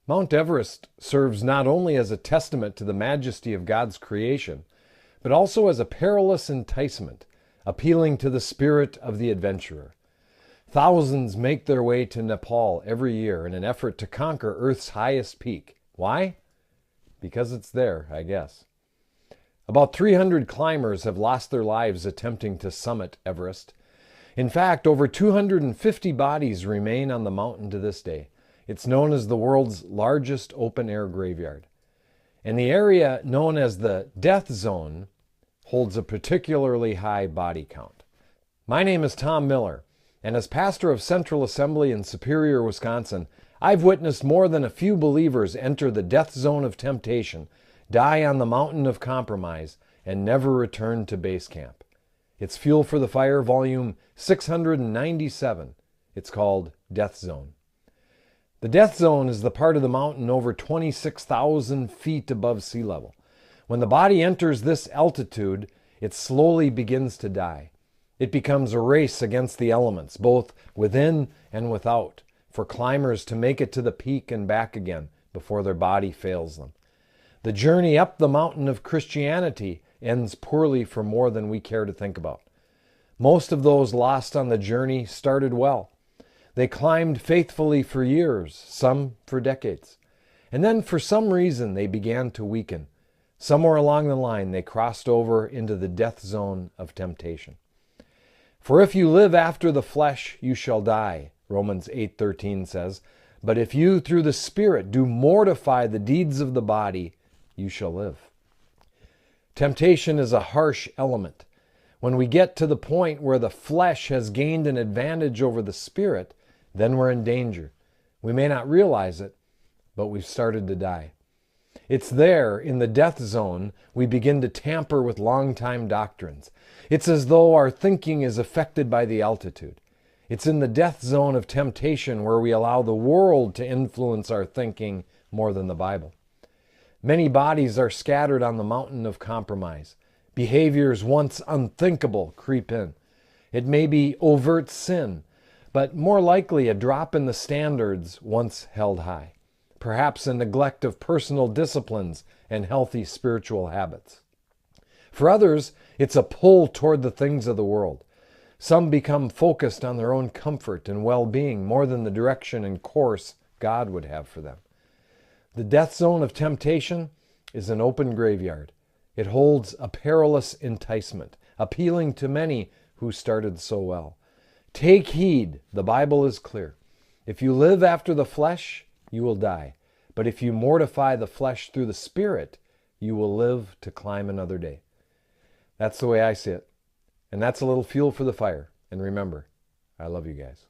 Mount Everest serves not only as a testament to the majesty of God's creation, but also as a perilous enticement, appealing to the spirit of the adventurer. Thousands make their way to Nepal every year in an effort to conquer Earth's highest peak. Why? Because it's there, I guess. About 300 climbers have lost their lives attempting to summit Everest. In fact, over 250 bodies remain on the mountain to this day. It's known as the world's largest open-air graveyard. And the area known as the Death Zone holds a particularly high body count. My name is Tom Miller, and as pastor of Central Assembly in Superior, Wisconsin, I've witnessed more than a few believers enter the death zone of temptation, die on the mountain of compromise, and never return to base camp. It's Fuel for the Fire, volume 697. It's called Death Zone. The death zone is the part of the mountain over 26,000 feet above sea level. When the body enters this altitude, it slowly begins to die. It becomes a race against the elements, both within and without, for climbers to make it to the peak and back again before their body fails them. The journey up the mountain of Christianity ends poorly for more than we care to think about. Most of those lost on the journey started well. They climbed faithfully for years, some for decades. And then for some reason they began to weaken. Somewhere along the line they crossed over into the death zone of temptation. For if you live after the flesh, you shall die, Romans 8:13 says. But if you through the Spirit do mortify the deeds of the body, you shall live. Temptation is a harsh element. When we get to the point where the flesh has gained an advantage over the Spirit, then we're in danger. We may not realize it, but we've started to die. It's there, in the death zone, we begin to tamper with long-time doctrines. It's as though our thinking is affected by the altitude. It's in the death zone of temptation where we allow the world to influence our thinking more than the Bible. Many bodies are scattered on the mountain of compromise. Behaviors once unthinkable creep in. It may be overt sin, but more likely a drop in the standards once held high. Perhaps a neglect of personal disciplines and healthy spiritual habits. For others, it's a pull toward the things of the world. Some become focused on their own comfort and well-being more than the direction and course God would have for them. The death zone of temptation is an open graveyard. It holds a perilous enticement, appealing to many who started so well. Take heed, the Bible is clear. If you live after the flesh, you will die. But if you mortify the flesh through the Spirit, you will live to climb another day. That's the way I see it. And that's a little fuel for the fire. And remember, I love you guys.